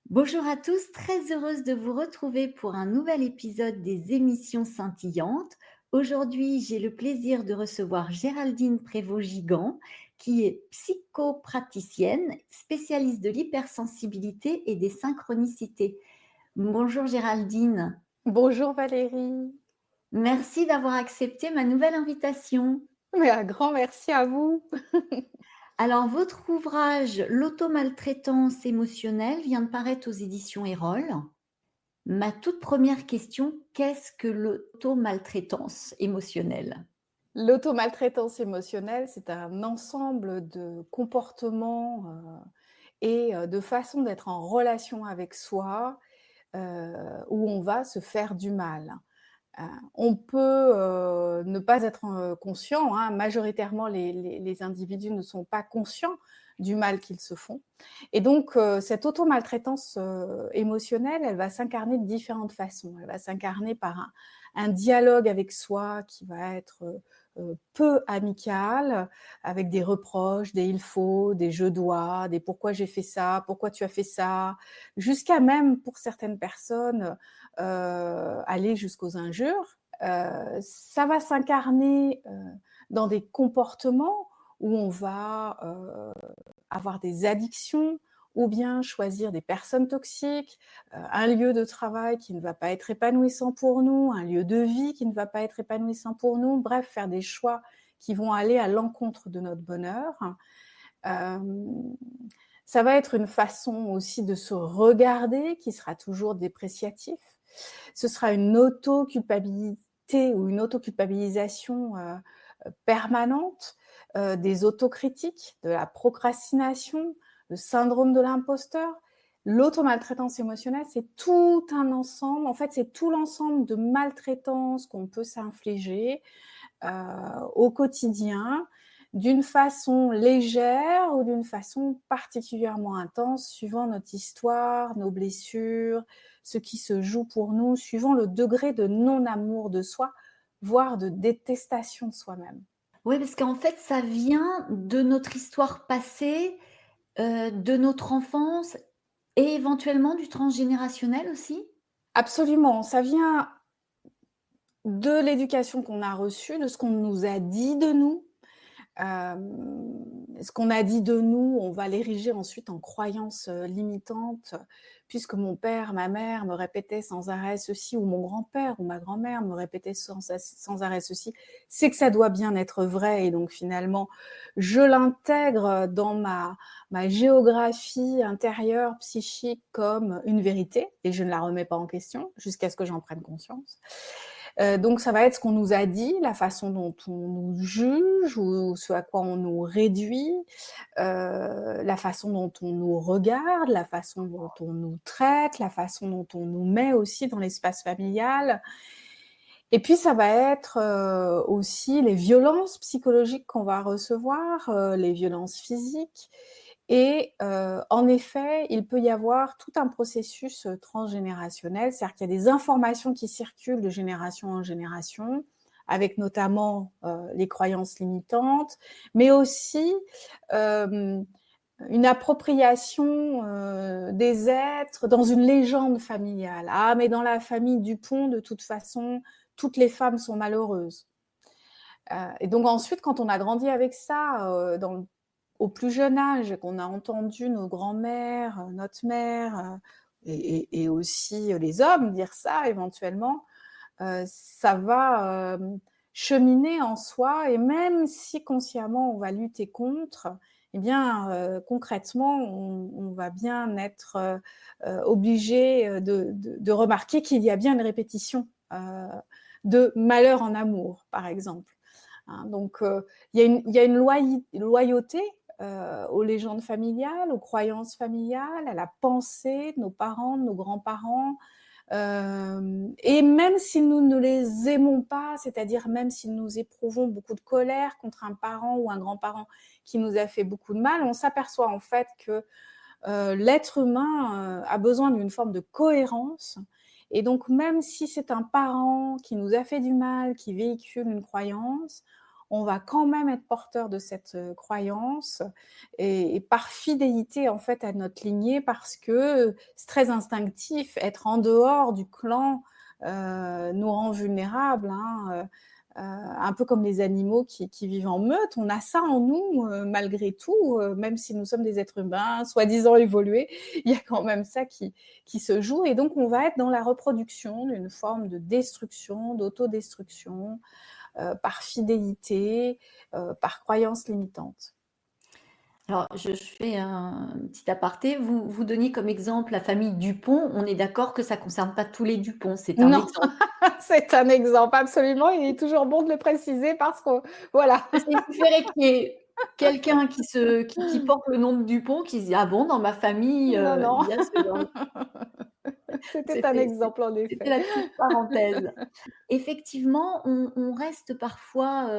Bonjour à tous, très heureuse de vous retrouver pour un nouvel épisode des émissions scintillantes. Aujourd'hui, j'ai le plaisir de recevoir Géraldine Prévost-Gigant, qui est psychopraticienne, spécialiste de l'hypersensibilité et des synchronicités. Bonjour Géraldine, Bonjour Valérie, merci d'avoir accepté ma nouvelle invitation. mais un grand merci à vous. Alors, votre ouvrage L'automaltraitance émotionnelle vient de paraître aux éditions Erol. Ma toute première question, qu'est-ce que l'automaltraitance émotionnelle? L'automaltraitance émotionnelle, c'est un ensemble de comportements, et de façons d'être en relation avec soi, où on va se faire du mal. Heu, on peut, ne pas être, conscient, hein. Majoritairement, les individus ne sont pas conscients du mal qu'ils se font et donc cette automaltraitance, émotionnelle, elle va s'incarner de différentes façons. Elle va s'incarner par un dialogue avec soi qui va être, peu amical, avec des reproches, des «il faut», des «je dois», des «pourquoi j'ai fait ça? Pourquoi tu as fait ça?» jusqu'à même, pour certaines personnes, aller jusqu'aux injures. Ça va s'incarner, dans des comportements où on va, avoir des addictions ou bien choisir des personnes toxiques, un lieu de travail qui ne va pas être épanouissant pour nous, un lieu de vie qui ne va pas être épanouissant pour nous. Bref, faire des choix qui vont aller à l'encontre de notre bonheur. Hem, Ça va être une façon aussi de se regarder qui sera toujours dépréciatif. Ce sera une auto-culpabilité ou une auto-culpabilisation, permanente, des autocritiques, de la procrastination, le syndrome de l'imposteur. L'automaltraitance émotionnelle, c'est tout un ensemble, en fait, c'est tout l'ensemble de maltraitance qu'on peut s'infliger, au quotidien, d'une façon légère ou d'une façon particulièrement intense, suivant notre histoire, nos blessures, ce qui se joue pour nous, suivant le degré de non-amour de soi, voire de détestation de soi-même. Oui, parce qu'en fait, ça vient de notre histoire passée, de notre enfance et éventuellement du transgénérationnel aussi? Absolument, ça vient de l'éducation qu'on a reçue, de ce qu'on nous a dit de nous. Ce qu'on a dit de nous, on va l'ériger ensuite en croyance, limitante, puisque mon père, ma mère me répétaient sans arrêt ceci ou mon grand-père ou ma grand-mère me répétait sans arrêt ceci, c'est que ça doit bien être vrai et donc finalement, je l'intègre dans ma géographie intérieure, psychique comme une vérité et je ne la remets pas en question jusqu'à ce que j'en prenne conscience. Donc ça va être ce qu'on nous a dit, la façon dont on nous juge ou ce à quoi on nous réduit, la façon dont on nous regarde, la façon dont on nous traite, la façon dont on nous met aussi dans l'espace familial. Et puis ça va être, aussi les violences psychologiques qu'on va recevoir, les violences physiques et en effet, il peut y avoir tout un processus, transgénérationnel. C'est-à-dire qu'il y a des informations qui circulent de génération en génération, avec notamment, les croyances limitantes, mais aussi, hem, une appropriation, des êtres dans une légende familiale. «Ah mais dans la famille Dupont, de toute façon, toutes les femmes sont malheureuses». Et donc ensuite, quand on a grandi avec ça, au plus jeune âge, qu'on a entendu nos grands-mères, notre mère, et aussi, les hommes dire ça éventuellement, ça va, cheminer en soi et même si consciemment on va lutter contre, eh bien, concrètement, on va bien être, obligé, de remarquer qu'il y a bien une répétition, de malheur en amour, par exemple. Hein, donc il y a une loyauté, aux légendes familiales, aux croyances familiales, à la pensée de nos parents, de nos grands-parents, et même si nous ne les aimons pas, c'est-à-dire même si nous éprouvons beaucoup de colère contre un parent ou un grand-parent qui nous a fait beaucoup de mal, on s'aperçoit en fait que, l'être humain, a besoin d'une forme de cohérence et donc même si c'est un parent qui nous a fait du mal, qui véhicule une croyance, on va quand même être porteur de cette, croyance et par fidélité, en fait, à notre lignée parce que c'est très instinctif. Être en dehors du clan, nous rend vulnérables, hein, un peu comme les animaux qui vivent en meute. On a ça en nous, malgré tout, même si nous sommes des êtres humains, soi-disant évolués, il y a quand même ça qui se joue et donc on va être dans la reproduction d'une forme de destruction, d'autodestruction, par fidélité, par croyance limitante. Alors, je fais un petit aparté. Vous donniez comme exemple la famille Dupont. On est d'accord que ça ne concerne pas tous les Dupont, c'est un Non, exemple. c'est un exemple, absolument, il est toujours bon de le préciser parce que voilà. Parce qu'il suffirait qu'il y ait quelqu'un qui porte le nom de Dupont, qui se dit: «Ah bon, dans ma famille, Non, non, il y a ce genre». c'était un C'était exemple en c'était effet. la petite parenthèse. Effectivement, on reste parfois,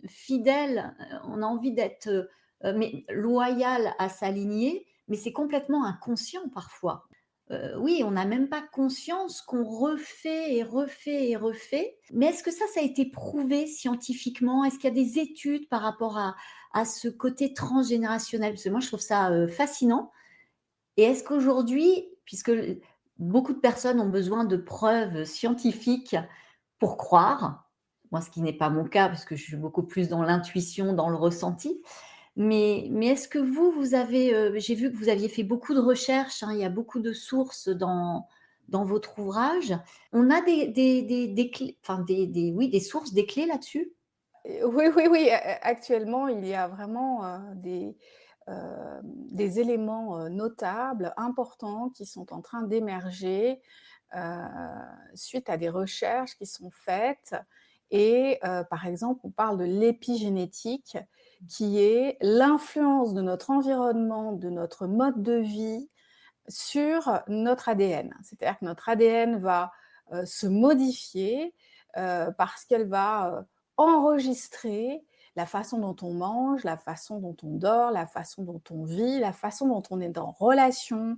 fidèle, on a envie d'être, mais loyal à sa lignée, mais c'est complètement inconscient parfois. Oui, on n'a même pas conscience qu'on refait et refait et refait. Mais est-ce que ça a été prouvé scientifiquement? Est-ce qu'il y a des études par rapport à ce côté transgénérationnel? Parce que moi, je trouve ça, fascinant. Et est-ce qu'aujourd'hui, puisque beaucoup de personnes ont besoin de preuves scientifiques pour croire, moi ce qui n'est pas mon cas parce que je suis beaucoup plus dans l'intuition, dans le ressenti, mais est-ce que vous avez, j'ai vu que vous aviez fait beaucoup de recherches, hein, il y a beaucoup de sources dans votre ouvrage. On a des clés, enfin oui, des sources, des clés là-dessus? Oui, oui, oui, actuellement, il y a vraiment, des éléments, notables, importants qui sont en train d'émerger, heu, suite à des recherches qui sont faites et par exemple, on parle de l'épigénétique qui est l'influence de notre environnement, de notre mode de vie sur notre ADN. C'est-à-dire que notre ADN va, se modifier, parce qu'elle va, enregistrer la façon dont on mange, la façon dont on dort, la façon dont on vit, la façon dont on est en relation,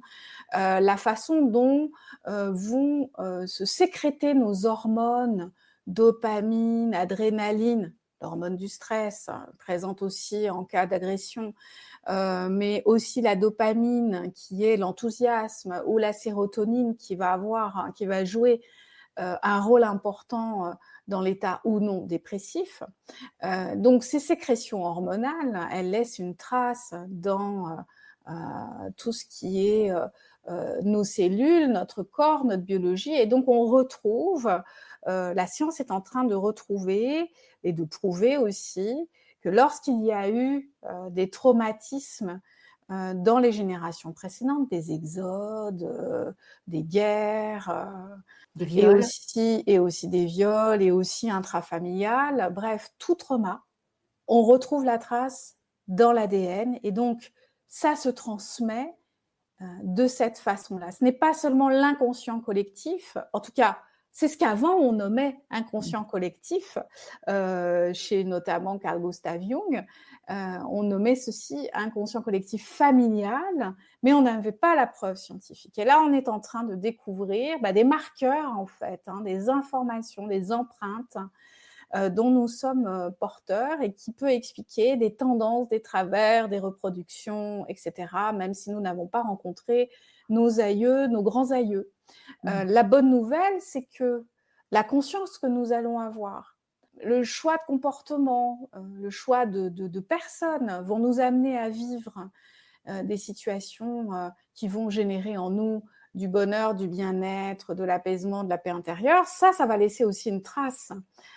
la façon dont, vont, se sécréter nos hormones, dopamine, adrénaline, l'hormone du stress, hein, présente aussi en cas d'agression, mais aussi la dopamine qui est l'enthousiasme ou la sérotonine qui va jouer, un rôle important, dans l'état ou non dépressif. Donc ces sécrétions hormonales, elles laissent une trace dans, tout ce qui est, nos cellules, notre corps, notre biologie et donc on retrouve, la science est en train de retrouver et de prouver aussi que lorsqu'il y a eu, des traumatismes, dans les générations précédentes, des exodes, des guerres, Des viols? et aussi des viols et aussi intrafamiliales, bref, tout trauma, on retrouve la trace dans l'ADN et donc ça se transmet, de cette façon-là. Ce n'est pas seulement l'inconscient collectif, en tout cas, c'est ce qu'avant on nommait Mmh. inconscient collectif, chez notamment Carl Gustav Jung, on nommait ceci inconscient collectif familial, mais on n'avait pas la preuve scientifique. Et là, on est en train de découvrir, bah, des marqueurs en fait, hein, des informations, des empreintes dont nous sommes porteurs et qui peut expliquer des tendances, des travers, des reproductions, etc., même si nous n'avons pas rencontré nos aïeux, nos grands-aïeux. Mmh. La bonne nouvelle, c'est que la conscience que nous allons avoir, le choix de comportement, le choix de personnes vont nous amener à vivre des situations qui vont générer en nous du bonheur, du bien-être, de l'apaisement, de la paix intérieure. Ça va laisser aussi une trace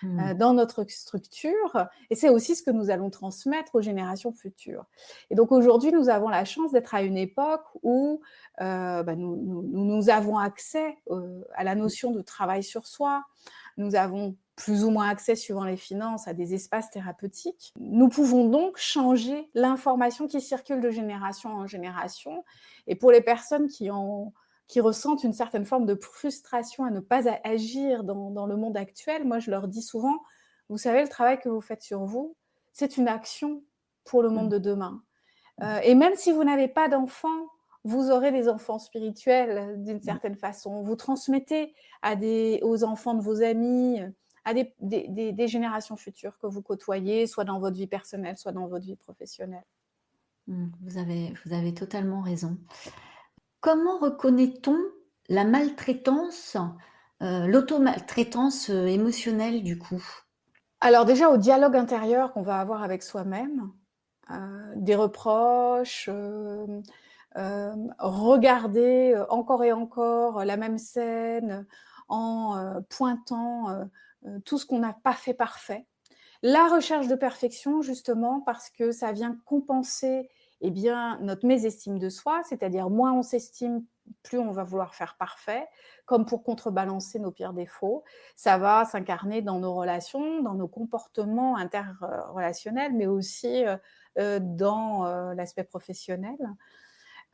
Mmh. dans notre structure et c'est aussi ce que nous allons transmettre aux générations futures. Et donc aujourd'hui, nous avons la chance d'être à une époque où bah, nous avons accès à la notion de travail sur soi, nous avons plus ou moins accès, suivant les finances, à des espaces thérapeutiques. Nous pouvons donc changer l'information qui circule de génération en génération. Et pour les personnes qui ressentent une certaine forme de frustration à ne pas agir dans le monde actuel, moi je leur dis souvent, vous savez, le travail que vous faites sur vous, c'est une action pour le monde Mmh. de demain. Et même si vous n'avez pas d'enfants, vous aurez des enfants spirituels d'une Mmh. certaine façon. Vous transmettez aux enfants de vos amis, à des générations futures que vous côtoyez, soit dans votre vie personnelle, soit dans votre vie professionnelle. Vous avez totalement raison. Comment reconnaît-on la maltraitance, l'automaltraitance, émotionnelle du coup? Alors déjà, au dialogue intérieur qu'on va avoir avec soi-même, des reproches, regarder, encore et encore, la même scène, en, pointant, tout ce qu'on n'a pas fait parfait. La recherche de perfection justement parce que ça vient compenser, eh bien, notre mésestime de soi, c'est-à-dire moins on s'estime, plus on va vouloir faire parfait, comme pour contrebalancer nos pires défauts. Ça va s'incarner dans nos relations, dans nos comportements interrelationnels, mais aussi, dans, l'aspect professionnel.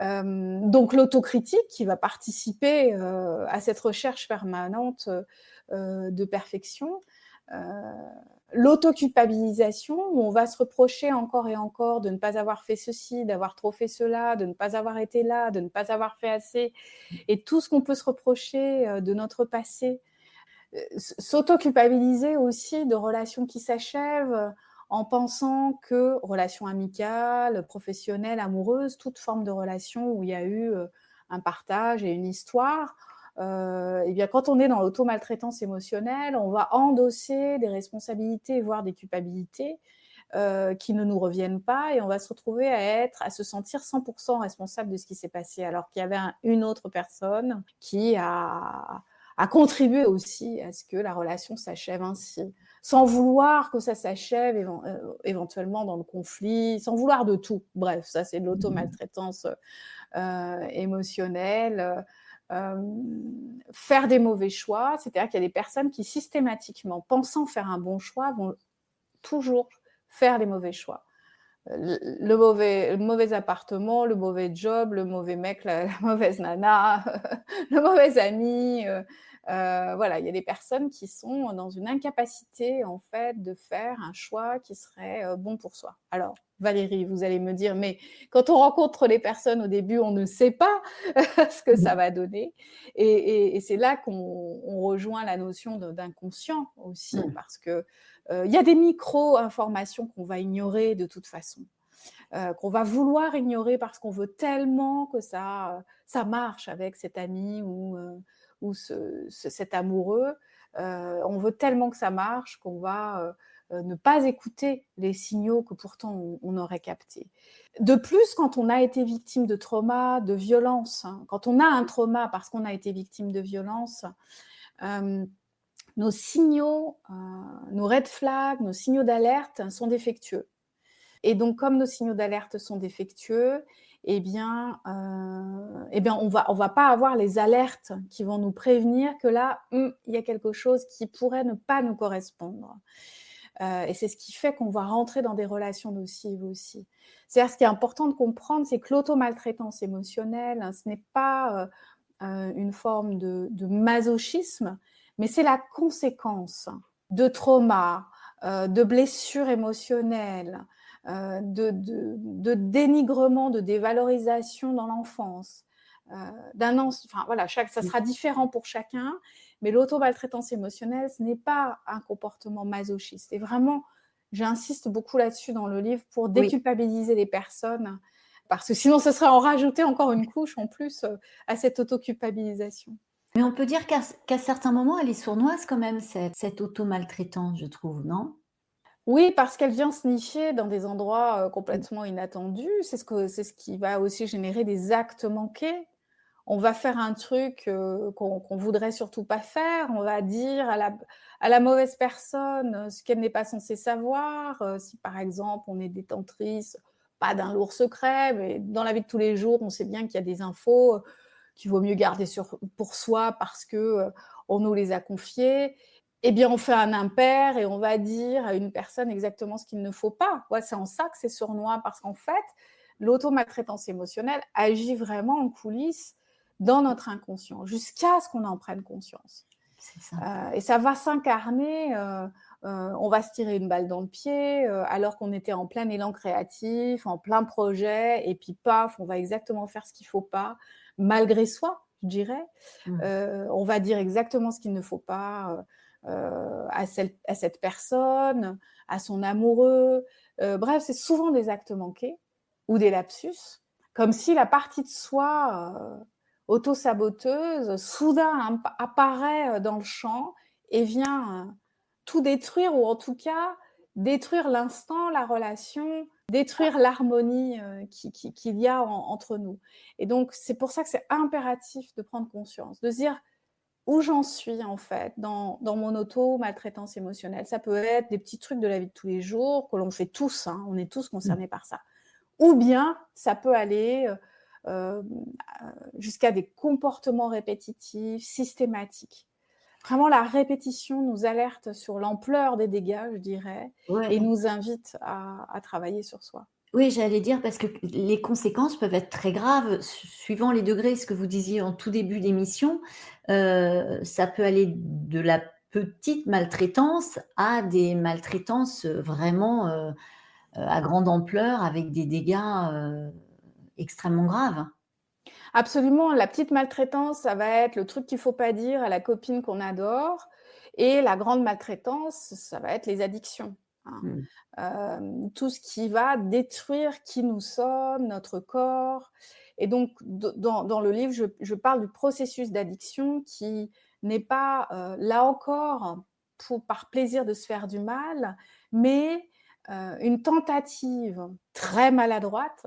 Donc l'autocritique qui va participer, à cette recherche permanente, de perfection. Heu, L'autoculpabilisation où on va se reprocher encore et encore de ne pas avoir fait ceci, d'avoir trop fait cela, de ne pas avoir été là, de ne pas avoir fait assez et tout ce qu'on peut se reprocher, de notre passé. S'auto-culpabiliser aussi de relations qui s'achèvent, en pensant que relations amicales, professionnelles, amoureuses, toute forme de relation où il y a eu, un partage et une histoire, et bien quand on est dans l'auto-maltraitance émotionnelle, on va endosser des responsabilités, voire des culpabilités, qui ne nous reviennent pas et on va se retrouver à se sentir 100 responsable de ce qui s'est passé, alors qu'il y avait une autre personne qui a contribué aussi à ce que la relation s'achève ainsi, sans vouloir que ça s'achève éventuellement dans le conflit, sans vouloir de tout. Bref, ça c'est de l'auto-maltraitance émotionnelle. Faire des mauvais choix, c'est-à-dire qu'il y a des personnes qui systématiquement, pensant faire un bon choix, vont toujours faire les mauvais choix. Le mauvais appartement, le mauvais job, le mauvais mec, la mauvaise nana, le mauvais ami. Voilà, il y a des personnes qui sont dans une incapacité en fait de faire un choix qui serait bon pour soi. Alors, Valérie, vous allez me dire, mais quand on rencontre les personnes au début, on ne sait pas ce que ça va donner. Et c'est là qu'on rejoint la notion d'inconscient aussi, Mmh. parce que il y a des micro-informations qu'on va ignorer de toute façon, qu'on va vouloir ignorer parce qu'on veut tellement que ça marche avec cet ami ou cet amoureux. On veut tellement que ça marche qu'on va ne pas écouter les signaux que pourtant on aurait captés. De plus, quand on a été victime de trauma, de violence, hein, quand on a un trauma parce qu'on a été victime de violence, euh, nos signaux, nos red flags, nos signaux d'alerte sont défectueux. Et donc, comme nos signaux d'alerte sont défectueux, on va pas avoir les alertes qui vont nous prévenir que là, il y a quelque chose qui pourrait ne pas nous correspondre. Et c'est ce qui fait qu'on va rentrer dans des relations nocives aussi. C'est-à-dire, ce qui est important de comprendre, c'est que l'auto-maltraitance émotionnelle, hein, ce n'est pas une forme de masochisme, mais c'est la conséquence de traumas, de blessures émotionnelles, de dénigrement, de dévalorisation dans l'enfance. Enfin voilà, ça sera différent pour chacun, mais l'auto-maltraitance émotionnelle, ce n'est pas un comportement masochiste. Et vraiment, j'insiste beaucoup là-dessus dans le livre pour Oui, déculpabiliser les personnes, parce que sinon ce serait en rajouter encore une couche en plus à cette autoculpabilisation. mais on peut dire qu'à certains moments, elle est sournoise quand même cette auto-maltraitance, je trouve, non? Oui, parce qu'elle vient se nicher dans des endroits Mmh. complètement inattendus. C'est ce qui va aussi générer des actes manqués. On va faire un truc qu'on voudrait surtout pas faire. On va dire à la mauvaise personne ce qu'elle n'est pas censée savoir. Si par exemple on est détentrice, pas d'un lourd secret, mais dans la vie de tous les jours, on sait bien qu'il y a des infos qu'il vaut mieux garder pour soi parce que on nous les a confiées. Eh bien, on fait un impair et on va dire à une personne exactement ce qu'il ne faut pas. Ouais, c'est en ça que c'est sournois, parce qu'en fait, l'auto-maltraitance émotionnelle agit vraiment en coulisses dans notre inconscient, jusqu'à ce qu'on en prenne conscience. C'est ça. Et ça va s'incarner, on va se tirer une balle dans le pied, alors qu'on était en plein élan créatif, en plein projet, et puis paf, on va exactement faire ce qu'il ne faut pas, malgré soi, je dirais. Mmh. On va dire exactement ce qu'il ne faut pas. à cette personne, à son amoureux. Bref, c'est souvent des actes manqués ou des lapsus, comme si la partie de soi auto-saboteuse soudain apparaît dans le champ et vient tout détruire, ou en tout cas détruire l'instant, la relation, détruire l'harmonie qu'il y a entre nous. Et donc, c'est pour ça que c'est impératif de prendre conscience, de se dire où j'en suis en fait dans mon auto-maltraitance émotionnelle. Ça peut être des petits trucs de la vie de tous les jours que l'on fait tous, hein, on est tous Mmh. concernés par ça. Ou bien ça peut aller jusqu'à des comportements répétitifs, systématiques. Vraiment, la répétition nous alerte sur l'ampleur des dégâts, je dirais, et Ouais. nous invite à travailler sur soi. Oui, j'allais dire parce que les conséquences peuvent être très graves suivant les degrés. Ce que vous disiez en tout début d'émission, ça peut aller de la petite maltraitance à des maltraitances, vraiment, à grande ampleur avec des dégâts, extrêmement graves. Absolument, la petite maltraitance, ça va être le truc qu'il faut pas dire à la copine qu'on adore, et la grande maltraitance, ça va être les addictions, hein. Mmh. Tout ce qui va détruire qui nous sommes, notre corps. Et donc dans le livre, je parle du processus d'addiction qui n'est pas, là encore, par plaisir de se faire du mal, mais une tentative très maladroite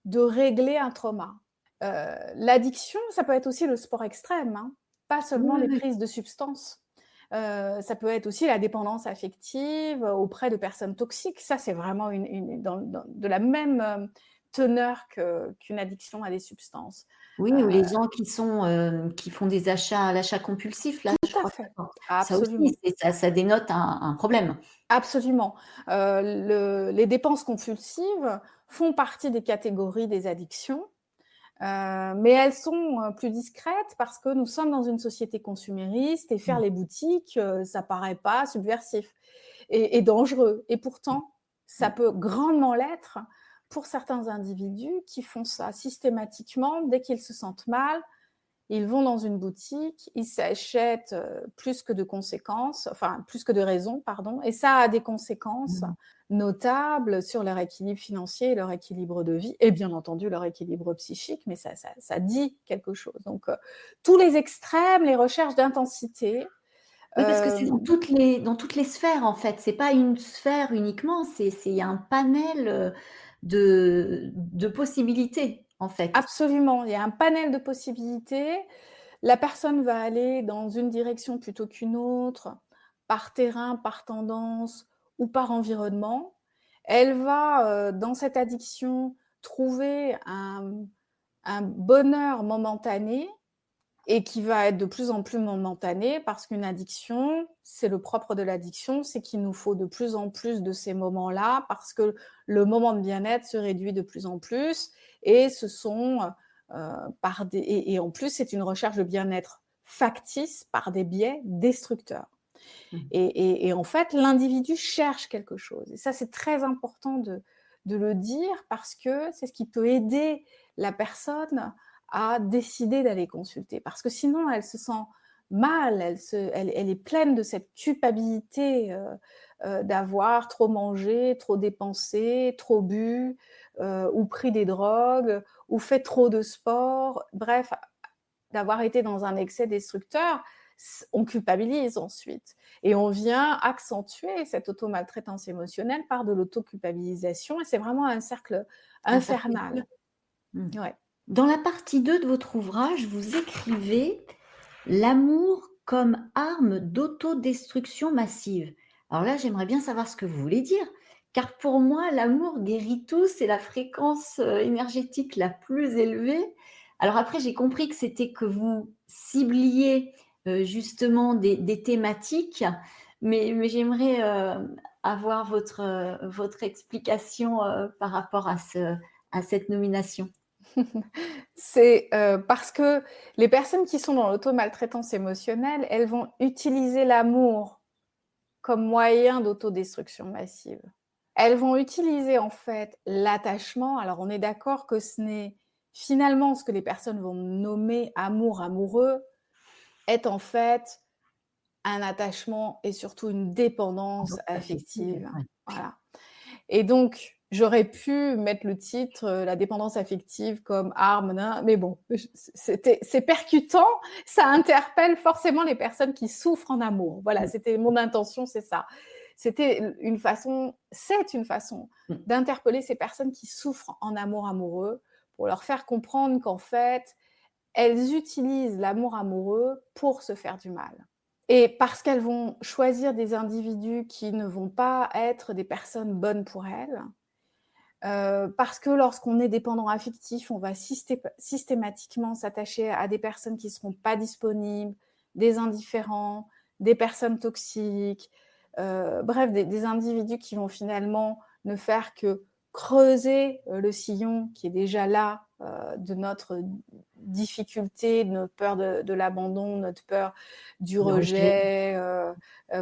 de régler un trauma. L'addiction, ça peut être aussi le sport extrême, hein, pas Oui, seulement oui, les oui. prises de substances. Ça peut être aussi la dépendance affective auprès de personnes toxiques. Ça, c'est vraiment de la même teneur qu'une addiction à des substances. Oui, ou Heu, les gens qui sont, qui font des achats à l'achat compulsif là, Tout je à crois que fait, ça aussi, absolument. ça dénote un problème. Absolument. Les dépenses compulsives font partie des catégories des addictions. Mais elles sont plus discrètes parce que nous sommes dans une société consumériste et faire Mmh. les boutiques, ça paraît pas subversif et dangereux. Et pourtant, ça Mmh. peut grandement l'être pour certains individus qui font ça systématiquement. Dès qu'ils se sentent mal, ils vont dans une boutique, ils s'achètent plus que de conséquences, enfin plus que de raisons, pardon, et ça a des conséquences Mmh. notables sur leur équilibre financier, leur équilibre de vie et bien entendu leur équilibre psychique, mais ça dit quelque chose. Donc tous les extrêmes, les recherches d'intensité, Oui, parce que c'est hem dans toutes les sphères, en fait. C'est pas une sphère uniquement, c'est il y a un panel, de possibilités, en fait. absolument, il y a un panel de possibilités. La personne va aller dans une direction plutôt qu'une autre, par terrain, par tendance ou par environnement. Elle va, dans cette addiction, trouver un bonheur momentané et qui va être de plus en plus momentané parce qu'une addiction, c'est le propre de l'addiction, c'est qu'il nous faut de plus en plus de ces moments-là parce que le moment de bien-être se réduit de plus en plus et ce sont, par des et en plus, c'est une recherche de bien-être factice par des biais destructeurs. Mmh. Et en fait, l'individu cherche quelque chose et ça, c'est très important de le dire parce que c'est ce qui peut aider la personne à décider d'aller consulter. Parce que sinon, elle se sent mal, elle est pleine de cette culpabilité, d'avoir trop mangé, trop dépensé, trop bu, ou pris des drogues, ou fait trop de sport. Bref, d'avoir été dans un excès destructeur, on culpabilise ensuite. Et on vient accentuer cette automaltraitance émotionnelle par de l'autoculpabilisation et c'est vraiment un cercle Un cercle vicieux. infernal. Mmh. Ouais. Dans la partie 2 de votre ouvrage, vous écrivez: «L'amour comme arme d'autodestruction massive». Alors là, j'aimerais bien savoir ce que vous voulez dire, car pour moi, l'amour guérit tout, c'est la fréquence, énergétique la plus élevée. Alors après, j'ai compris que c'était que vous cibliez, justement des thématiques, mais j'aimerais, avoir votre explication, par rapport à cette nomination. C'est, parce que les personnes qui sont dans l'automaltraitance émotionnelle, elles vont utiliser l'amour comme moyen d'autodestruction massive. Elles vont utiliser en fait l'attachement. Alors on est d'accord que ce n'est finalement ce que les personnes vont nommer amour amoureux est en fait un attachement et surtout une dépendance Donc affective, affective. ouais. Voilà. Et donc, j'aurais pu mettre le titre, la dépendance affective comme arme, nin mais bon, c'est percutant, ça interpelle forcément les personnes qui souffrent en amour. Voilà, Mmh. c'était mon intention, c'est ça. C'est une façon Mmh. d'interpeller ces personnes qui souffrent en amour amoureux, pour leur faire comprendre qu'en fait, elles utilisent l'amour amoureux pour se faire du mal. Et parce qu'elles vont choisir des individus qui ne vont pas être des personnes bonnes pour elles, parce que lorsqu'on est dépendant affectif, on va systématiquement s'attacher à des personnes qui ne seront pas disponibles, des indifférents, des personnes toxiques, bref, des individus qui vont finalement ne faire que creuser, le sillon qui est déjà là, de notre difficulté, de notre peur de l'abandon, notre peur du Le rejet. rejet,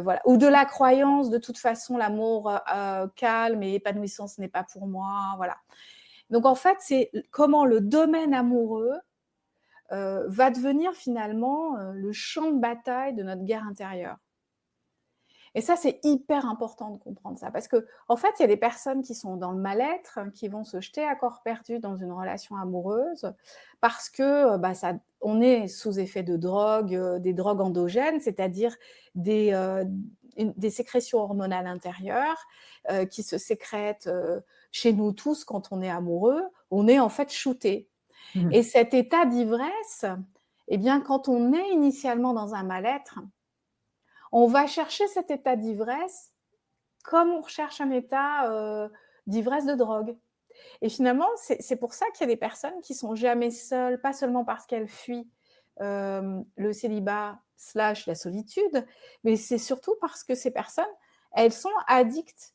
voilà. Ou de la croyance, de toute façon, l'amour calme et épanouissant, ce n'est pas pour moi, voilà. Donc en fait, c'est comment le domaine amoureux va devenir finalement le champ de bataille de notre guerre intérieure. Et ça, c'est hyper important de comprendre ça. Parce que, en fait, il y a des personnes qui sont dans le mal-être, qui vont se jeter à corps perdu dans une relation amoureuse parce que bah, on est sous effet de drogue, des drogues endogènes, c'est-à-dire des, euh, des sécrétions hormonales intérieures qui se sécrètent chez nous tous quand on est amoureux. On est en fait shooté. Mmh. Et cet état d'ivresse, eh bien, quand on est initialement dans un mal-être, on va chercher cet état d'ivresse comme on recherche un état d'ivresse de drogue. Et finalement, c'est pour ça qu'il y a des personnes qui sont jamais seules, pas seulement parce qu'elles fuient le célibat slash la solitude, mais c'est surtout parce que ces personnes, elles sont addictes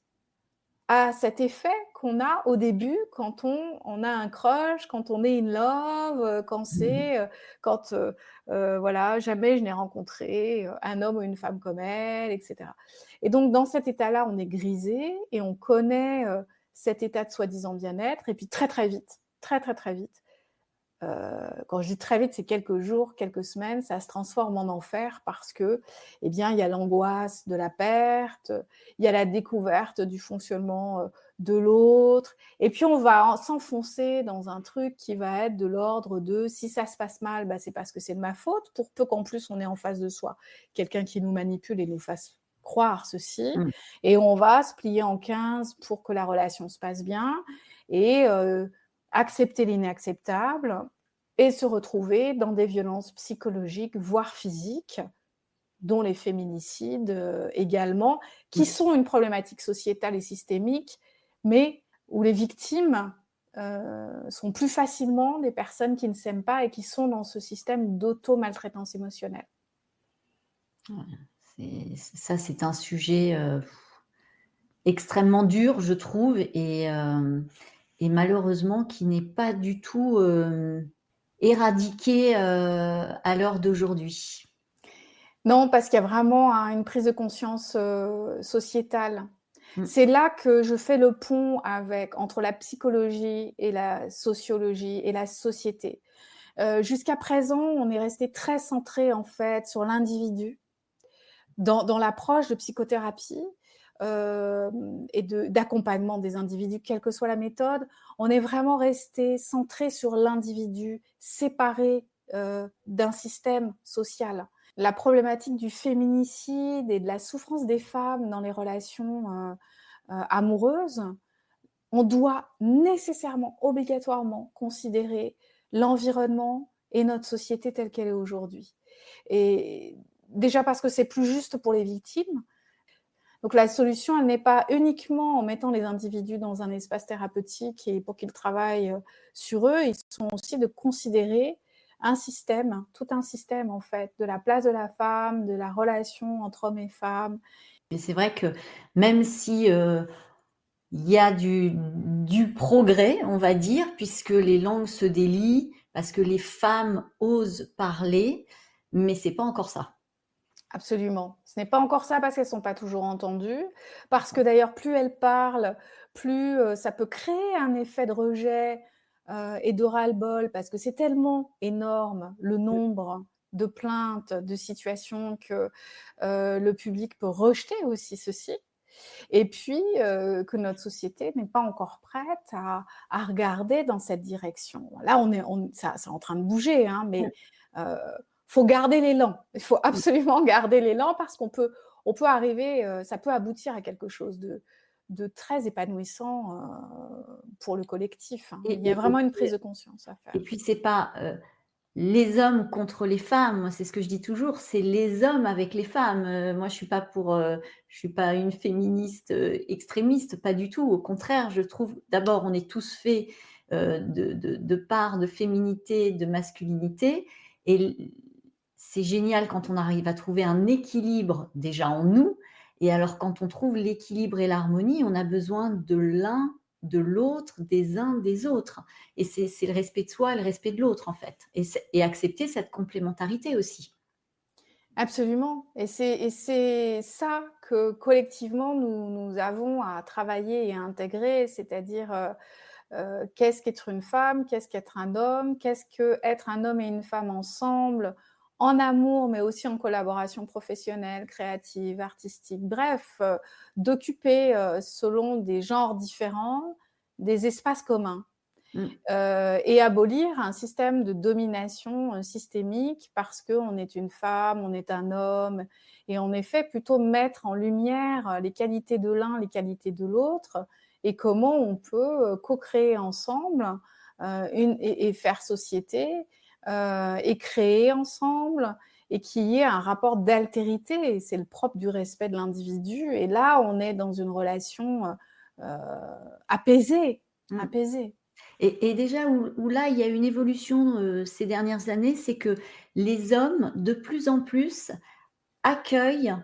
à cet effet qu'on a au début quand on a un crush, quand on est in love, Mmh. quand voilà, jamais je n'ai rencontré un homme ou une femme comme elle, etc. Et donc dans cet état-là, on est grisé et on connaît cet état de soi-disant bien-être. Et puis très très vite, très très très vite, quand je dis très vite, c'est quelques jours, quelques semaines, ça se transforme en enfer parce que, eh bien, il y a l'angoisse de la perte, il y a la découverte du fonctionnement de l'autre, et puis on va s'enfoncer dans un truc qui va être de l'ordre de si ça se passe mal, bah, c'est parce que c'est de ma faute, pour peu qu'en plus on ait en face de soi quelqu'un qui nous manipule et nous fasse croire ceci, Mmh. et on va se plier en 15 pour que la relation se passe bien, et accepter l'inacceptable et se retrouver dans des violences psychologiques, voire physiques, dont les féminicides également, qui Mmh. sont une problématique sociétale et systémique, mais où les victimes sont plus facilement des personnes qui ne s'aiment pas et qui sont dans ce système d'auto-maltraitance émotionnelle. Ouais, ça, c'est un sujet, extrêmement dur, je trouve et malheureusement qui n'est pas du tout, éradiqué, à l'heure d'aujourd'hui. Non, parce qu'il y a vraiment une prise de conscience sociétale. Mmh. C'est là que je fais le pont entre la psychologie et la sociologie et la société. Jusqu'à présent, on est resté très centré en fait sur l'individu dans l'approche de psychothérapie et d'accompagnement des individus, quelle que soit la méthode. On est vraiment resté centré sur l'individu, séparé d'un système social. La problématique du féminicide et de la souffrance des femmes dans les relations amoureuses, on doit nécessairement, obligatoirement considérer l'environnement et notre société telle qu'elle est aujourd'hui. Et déjà parce que c'est plus juste pour les victimes. Donc la solution, elle n'est pas uniquement en mettant les individus dans un espace thérapeutique et pour qu'ils travaillent sur eux, ils sont aussi de considérer un système, tout un système en fait, de la place de la femme, de la relation entre hommes et femmes. Et c'est vrai que même si, il y a du progrès, on va dire, puisque les langues se délient, parce que les femmes osent parler, mais c'est pas encore ça. Absolument. Ce n'est pas encore ça parce qu'elles ne sont pas toujours entendues, parce que d'ailleurs plus elles parlent, plus ça peut créer un effet de rejet et de ras-le-bol, parce que c'est tellement énorme le nombre de plaintes, de situations que le public peut rejeter aussi ceci. Et puis, que notre société n'est pas encore prête à regarder dans cette direction. Là, ça c'est en train de bouger, hein, mais faut garder l'élan. Il faut absolument garder l'élan parce on peut arriver, ça peut aboutir à quelque chose de très épanouissant, pour le collectif, hein. et Il y a et et vraiment une puis prise de conscience à et faire. puis c'est pas, les hommes contre les femmes. Moi, c'est ce que je dis toujours, c'est les hommes avec les femmes. Moi, je suis pas une féministe, extrémiste, pas du tout. Au contraire, je trouve d'abord, on est tous faits, de parts de féminité, de masculinité et c'est génial quand on arrive à trouver un équilibre déjà en nous et alors quand on trouve l'équilibre et l'harmonie, on a besoin de l'un, de l'autre, des uns, des autres. Et c'est le respect de soi et le respect de l'autre, en fait. Et accepter cette complémentarité aussi. Absolument, et c'est ça que collectivement nous avons à travailler et à intégrer, c'est-à-dire, qu'est-ce qu'être une femme? Qu'est-ce qu'être un homme? Qu'est-ce qu'être un homme et une femme ensemble, en amour, mais aussi en collaboration professionnelle, créative, artistique, bref, d'occuper, selon des genres différents, des espaces communs. Mmh. Et abolir un système de domination, systémique parce qu'on est une femme, on est un homme et en effet plutôt mettre en lumière, les qualités de l'un, les qualités de l'autre et comment on peut, co-créer ensemble, et faire société, et créer ensemble et qu'il y ait un rapport d'altérité et c'est le propre du respect de l'individu et là, on est dans une relation, apaisée, Mmh. apaisée. Et déjà où là, il y a une évolution, ces dernières années, c'est que les hommes, de plus en plus, accueillent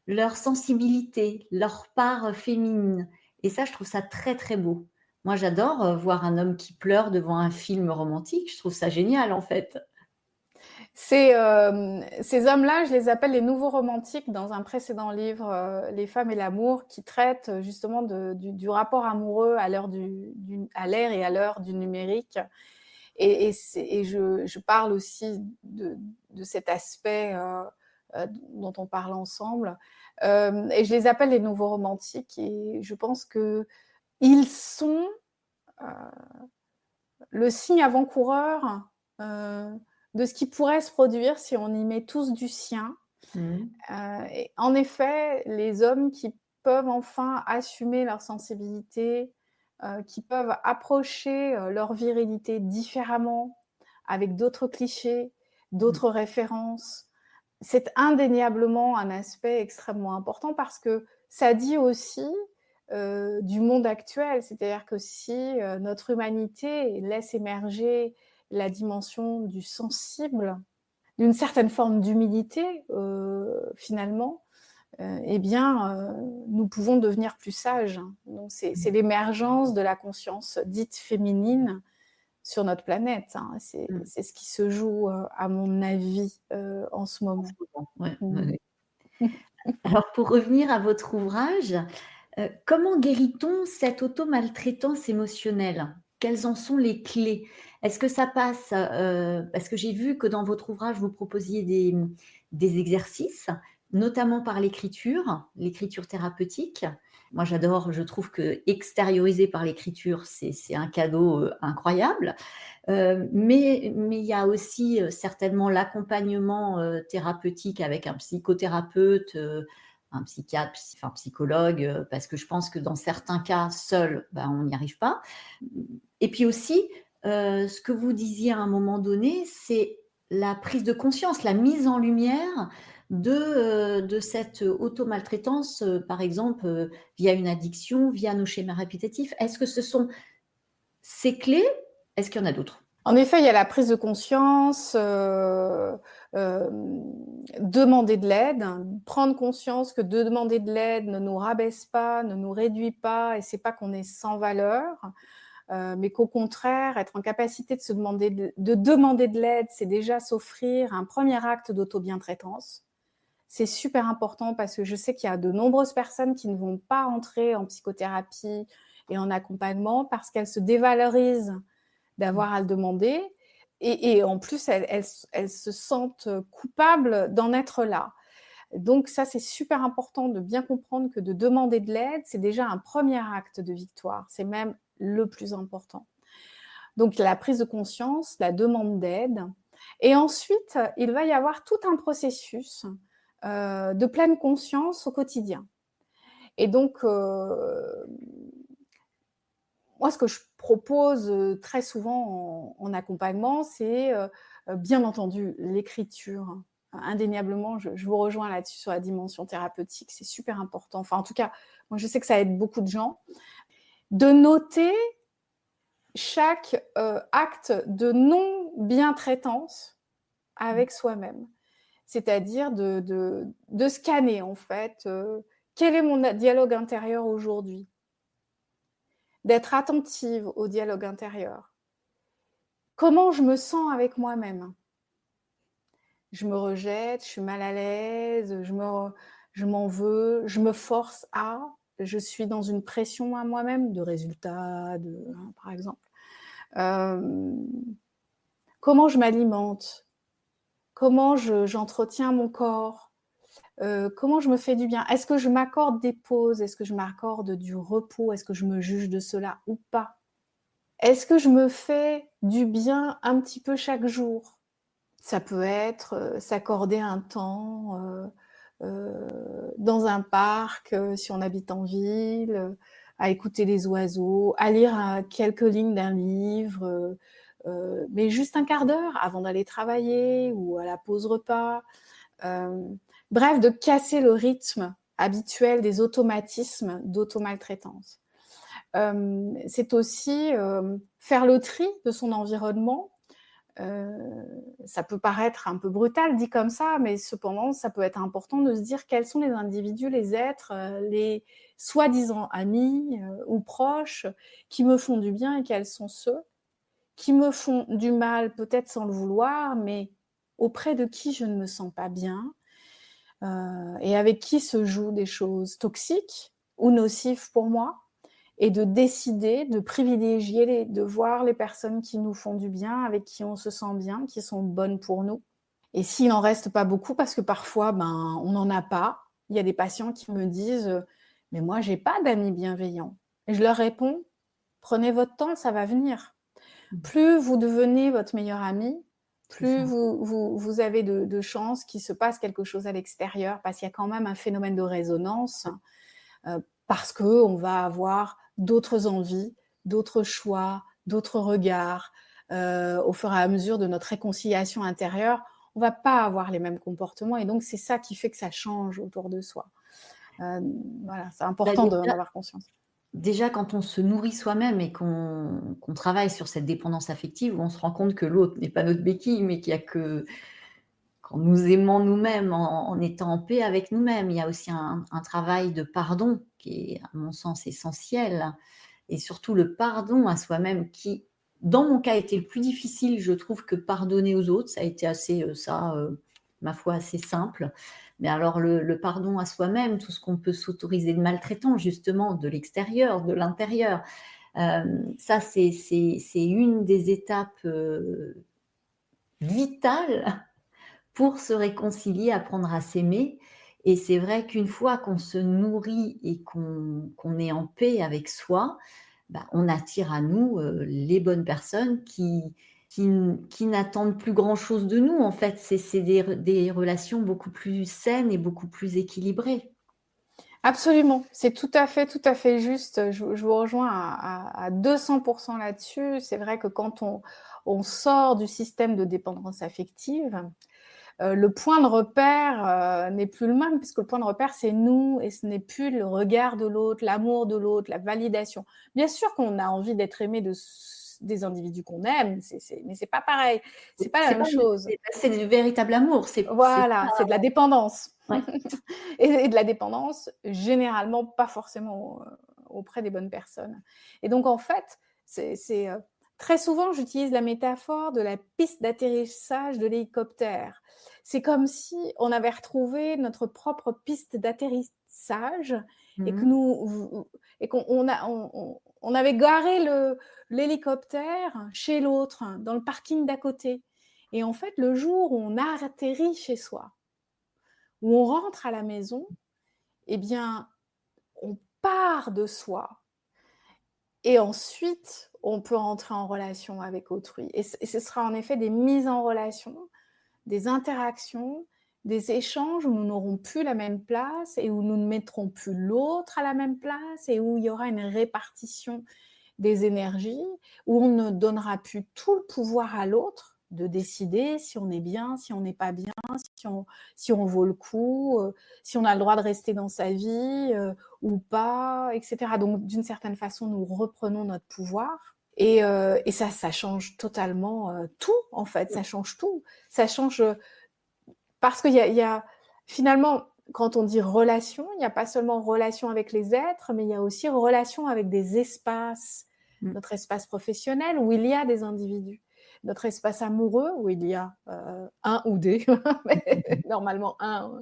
leur sensibilité, leur part, féminine et ça, je trouve ça très, très beau. Moi, j'adore, voir un homme qui pleure devant un film romantique, je trouve ça génial, en fait. Ces hommes-là, je les appelle les nouveaux romantiques dans un précédent livre, Les femmes et l'amour, qui traite justement du rapport amoureux à à l'ère et à l'heure du numérique. Et je parle aussi de cet aspect dont on parle ensemble. Et je les appelle les nouveaux romantiques et je pense qu'ils sont euh, le signe avant-coureur de ce qui pourrait se produire si on y met tous du sien. Mmh. Et en effet, les hommes qui peuvent enfin assumer leur sensibilité, qui peuvent approcher leur virilité différemment, avec d'autres clichés, Mmh. d'autres références, c'est indéniablement un aspect extrêmement important parce que ça dit aussi du monde actuel. C'est-à-dire que si notre humanité laisse émerger la dimension du sensible, d'une certaine forme d'humilité, finalement, eh bien, nous pouvons devenir plus sages. Donc c'est l'émergence de la conscience dite féminine sur notre planète, hein. Mmh. C'est ce qui se joue, à mon avis, en ce En ce moment. moment, ouais, ouais, Mmh. ouais. Alors pour revenir à votre ouvrage, comment guérit-on cette automaltraitance émotionnelle? Quelles en sont les clés? Est-ce que ça passe, parce que j'ai vu que dans votre ouvrage, vous proposiez des exercices, notamment par l'écriture thérapeutique. Moi, j'adore, je trouve que extérioriser par l'écriture, c'est un cadeau, incroyable. Mais il y a aussi, certainement l'accompagnement, thérapeutique avec un psychothérapeute, un psychiatre, enfin psychologue, parce que je pense que dans certains cas, seul, ben, on n'y arrive pas. Et puis aussi, ce que vous disiez à un moment donné, c'est la prise de conscience, la mise en lumière de cette automaltraitance, par exemple, via une addiction, via nos schémas répétitifs. Est-ce que ce sont ces clés? Est-ce qu'il y en a d'autres? En effet, il y a la prise de conscience, demander de l'aide, prendre conscience que de demander de l'aide ne nous rabaisse pas, ne nous réduit pas et c'est pas qu'on est sans valeur, mais qu'au contraire, être en capacité de demander de l'aide, c'est déjà s'offrir un premier acte d'auto-bientraitance. C'est super important parce que je sais qu'il y a de nombreuses personnes qui ne vont pas entrer en psychothérapie et en accompagnement parce qu'elles se dévalorisent d'avoir à le demander et en plus, elles se sentent coupables d'en être là. Donc ça, c'est super important de bien comprendre que de demander de l'aide, c'est déjà un premier acte de victoire. C'est même le plus important. Donc la prise de conscience, la demande d'aide. Et ensuite, il va y avoir tout un processus de pleine conscience au quotidien. Et donc, moi, ce que je propose très souvent en accompagnement, c'est bien entendu l'écriture. Indéniablement, je vous rejoins là-dessus sur la dimension thérapeutique, c'est super important. Enfin, en tout cas, moi, je sais que ça aide beaucoup de gens. De noter chaque acte de non-bientraitance avec soi-même. C'est-à-dire de scanner, en fait, quel est mon dialogue intérieur aujourd'hui, d'être attentive au dialogue intérieur. Comment je me sens avec moi-même? Je me rejette, je suis mal à l'aise, je m'en veux, je me force à, je suis dans une pression à moi-même de résultats, par exemple. Comment je m'alimente? Comment j'entretiens mon corps? Comment je me fais du bien? Est-ce que je m'accorde des pauses? Est-ce que je m'accorde du repos? Est-ce que je me juge de cela ou pas? Est-ce que je me fais du bien un petit peu chaque jour? Ça peut être s'accorder un temps dans un parc, si on habite en ville, à écouter les oiseaux, à lire quelques lignes d'un livre, mais juste un quart d'heure avant d'aller travailler ou à la pause repas. Bref, de casser le rythme habituel des automatismes d'automaltraitance. C'est aussi faire le tri de son environnement. Ça peut paraître un peu brutal dit comme ça, mais cependant, ça peut être important de se dire quels sont les individus, les êtres, les soi-disant amis ou proches qui me font du bien et quels sont ceux qui me font du mal, peut-être sans le vouloir, mais auprès de qui je ne me sens pas bien et avec qui se jouent des choses toxiques ou nocives pour moi. Et de décider, de privilégier, de voir les personnes qui nous font du bien, avec qui on se sent bien, qui sont bonnes pour nous. Et s'il n'en reste pas beaucoup, parce que parfois, on n'en a pas, il y a des patients qui me disent « mais moi, j'ai pas d'amis bienveillants ». Et je leur réponds « prenez votre temps, ça va venir ». Plus vous devenez votre meilleur ami, plus vous avez de chances qu'il se passe quelque chose à l'extérieur, parce qu'il y a quand même un phénomène de résonance, parce qu'on va avoir d'autres envies, d'autres choix, d'autres regards. Au fur et à mesure de notre réconciliation intérieure, on ne va pas avoir les mêmes comportements et donc c'est ça qui fait que ça change autour de soi. Voilà, c'est Bah, important d'en avoir conscience. déjà, quand on se nourrit soi-même et qu'on travaille sur cette dépendance affective, on se rend compte que l'autre n'est pas notre béquille, mais qu'il y a que qu'en nous aimant nous-mêmes, en étant en paix avec nous-mêmes, il y a aussi un travail de pardon qui est, à mon sens, essentiel. Et surtout le pardon à soi-même qui, dans mon cas, était le plus difficile, je trouve, que pardonner aux autres. Ça a été assez, ma foi, assez simple. Mais alors le pardon à soi-même, tout ce qu'on peut s'autoriser de maltraitant, justement, de l'extérieur, de l'intérieur, ça, c'est une des étapes vitales pour se réconcilier, apprendre à s'aimer. Et c'est vrai qu'une fois qu'on se nourrit et qu'on est en paix avec soi, bah, on attire à nous les bonnes personnes qui n'attendent plus grand-chose de nous. En fait, c'est des relations beaucoup plus saines et beaucoup plus équilibrées. Absolument, c'est tout à fait juste. Je vous rejoins à 200% là-dessus. C'est vrai que quand on sort du système de dépendance affective, le point de repère n'est plus le même, puisque le point de repère, c'est nous, et ce n'est plus le regard de l'autre, l'amour de l'autre, la validation. Bien sûr qu'on a envie d'être aimé des individus qu'on aime, mais c'est pas pareil, c'est pas la C'est même pas chose. c'est du véritable amour. C'est Voilà, c'est de la dépendance. ouais. Et de la dépendance, généralement, pas forcément auprès des bonnes personnes. Et donc, en fait, très souvent, j'utilise la métaphore de la piste d'atterrissage de l'hélicoptère. C'est comme si on avait retrouvé notre propre piste d'atterrissage et que Mmh. nous, et qu'on on a, on avait garé l'hélicoptère chez l'autre, dans le parking d'à côté. Et en fait, le jour où on a atterri chez soi, où on rentre à la maison, eh bien, on part de soi et ensuite, on peut entrer en relation avec autrui. Et ce sera en effet des mises en relation, des interactions, des échanges où nous n'aurons plus la même place et où nous ne mettrons plus l'autre à la même place et où il y aura une répartition des énergies, où on ne donnera plus tout le pouvoir à l'autre de décider si on est bien, si on n'est pas bien, si on vaut le coup, si on a le droit de rester dans sa vie ou pas, etc. Donc, d'une certaine façon, nous reprenons notre pouvoir. Et ça change totalement tout, en fait. Ça change tout. Ça change parce qu'il y a finalement, quand on dit relation, il n'y a pas seulement relation avec les êtres, mais il y a aussi relation avec des espaces. Mmh. Notre espace professionnel où il y a des individus. Notre espace amoureux où il y a un ou des, mais normalement un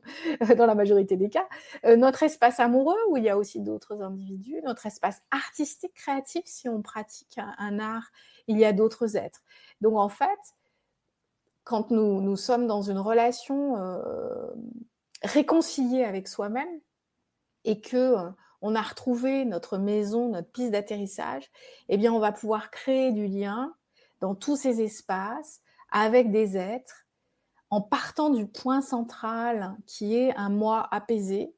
dans la majorité des cas. Notre espace amoureux où il y a aussi d'autres individus. Notre espace artistique, créatif, si on pratique un art, il y a d'autres êtres. Donc en fait, quand nous sommes dans une relation réconciliée avec soi-même et que on a retrouvé notre maison, notre piste d'atterrissage, eh bien, on va pouvoir créer du lien dans tous ces espaces avec des êtres en partant du point central qui est un moi apaisé.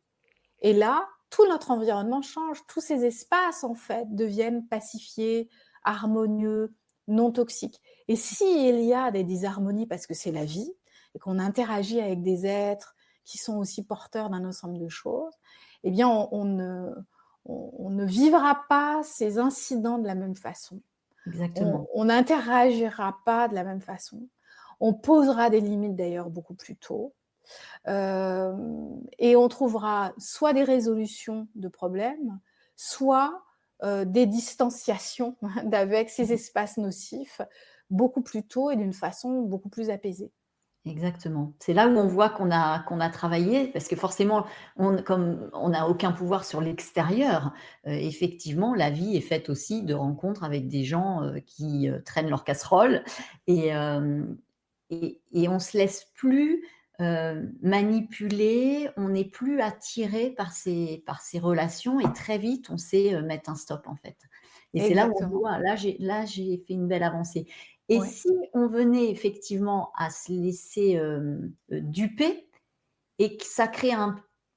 Et là, tout notre environnement change. Tous ces espaces, en fait, deviennent pacifiés, harmonieux, non toxiques. Et s'il y a des disharmonies, parce que c'est la vie, et qu'on interagit avec des êtres qui sont aussi porteurs d'un ensemble de choses, eh bien, on ne vivra pas ces incidents de la même façon. Exactement. On n'interagira pas de la même façon. On posera des limites d'ailleurs beaucoup plus tôt. Et on trouvera soit des résolutions de problèmes, soit des distanciations d'avec ces espaces nocifs beaucoup plus tôt et d'une façon beaucoup plus apaisée. Exactement. C'est là où on voit qu'on a travaillé parce que forcément, comme on n'a aucun pouvoir sur l'extérieur, effectivement, la vie est faite aussi de rencontres avec des gens, qui, traînent leurs casseroles et hem et on se laisse plus, manipuler, on n'est plus attiré par ces relations et très vite on sait, mettre un stop, en fait. Et c'est là où on Exactement. voit, là j'ai fait une belle avancée. Et Oui. si on venait effectivement à se laisser, duper et que ça crée un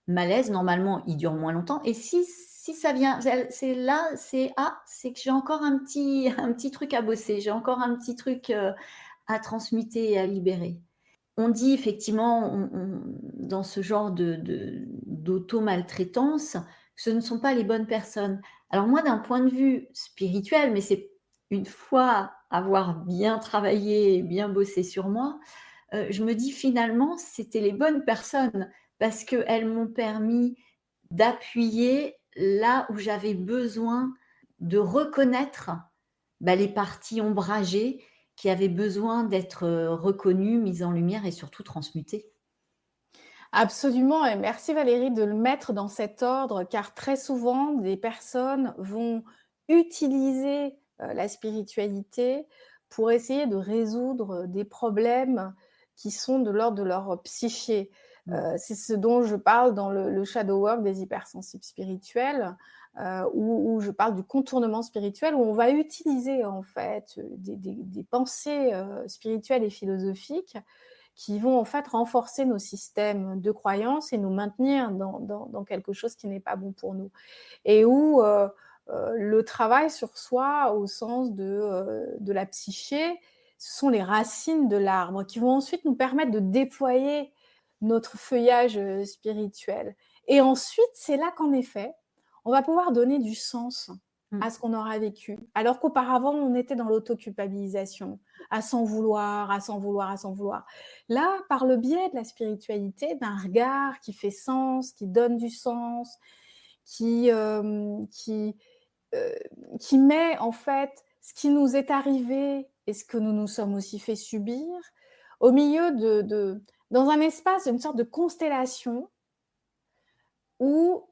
malaise, normalement, il dure moins longtemps et si ça vient, c'est là, c'est que j'ai encore un petit un petit truc à bosser, j'ai encore un petit truc, à transmuter et à libérer. On dit effectivement, dans ce genre d'auto-maltraitance, que ce ne sont pas les bonnes personnes. Alors moi, d'un point de vue spirituel, mais c'est une fois avoir bien travaillé et bien bossé sur moi, je me dis finalement, c'était les bonnes personnes parce qu'elles m'ont permis d'appuyer là où j'avais besoin de reconnaître, bah, les parties ombragées qui avaient besoin d'être, reconnues, mises en lumière et surtout transmutées. Absolument, et merci Valérie de le mettre dans cet ordre, car très souvent, des personnes vont utiliser la spiritualité pour essayer de résoudre des problèmes qui sont de l'ordre de leur psyché. Mmh. C'est ce dont je parle dans le shadow work des hypersensibles spirituels, où je parle du contournement spirituel, où on va utiliser en fait des pensées spirituelles et philosophiques qui vont en fait renforcer nos systèmes de croyances et nous maintenir dans quelque chose qui n'est pas bon pour nous. Et où le travail sur soi au sens de la psyché, ce sont les racines de l'arbre qui vont ensuite nous permettre de déployer notre feuillage spirituel. Et ensuite, c'est là qu'en effet, on va pouvoir donner du sens Mmh. à ce qu'on aura vécu. Alors qu'auparavant, on était dans l'autoculpabilisation, à s'en vouloir, à s'en vouloir, à s'en vouloir. Là, par le biais de la spiritualité, d'un regard qui fait sens, qui donne du sens, qui, heu, qui met en fait ce qui nous est arrivé et ce que nous nous sommes aussi fait subir, au milieu dans un espace, une sorte de constellation où